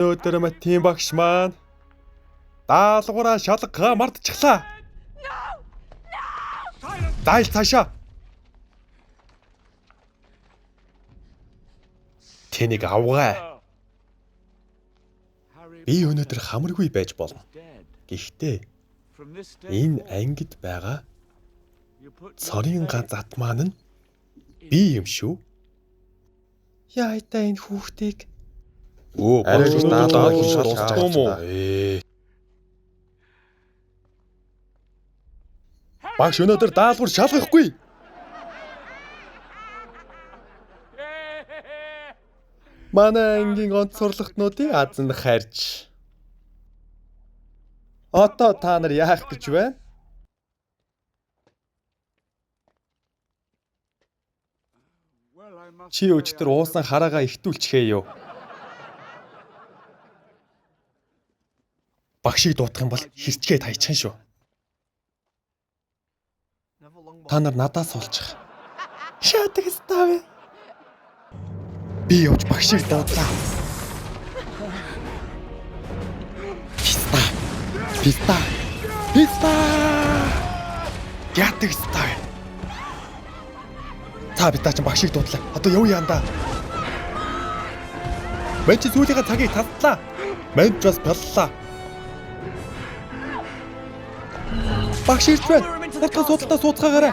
Өнөөдөр Матин багш маань даалгавраа шалгаа мартчихлаа. Дайл цаашаа. Тэнийг авгаа. Би өнөөдөр хамаргүй байж болно. Гэхдээ энэ ангид байгаа цорын ганц ат маань нь би юм шүү. Яа та энэ хүүхдийг багш даалгавраа шалгах юм уу? Багш өнөөдөр даалгавар шалгахгүй. Манай ангийн онцгойлогчнуудыг азан харж. Одоо та нар яах гэж байна? Чи өчтөр уусан хараагаа ихтүүлчихээ юу? Багшийг дуутах юм бол хэрчгээд хайчихна шүү. Та нар надаас суулчих. Шаадаг став. Би явж багшийг дуудлаа. Писта. Яадаг став. Та бид таач багшийг дуудлаа. Одоо яв яанда. Мэн чи сүүлийнхээ цагийг таслаа. Мэн ч бас боллоо. Багш ирж байна. Уртаа судалтаа сууцгаагаарай.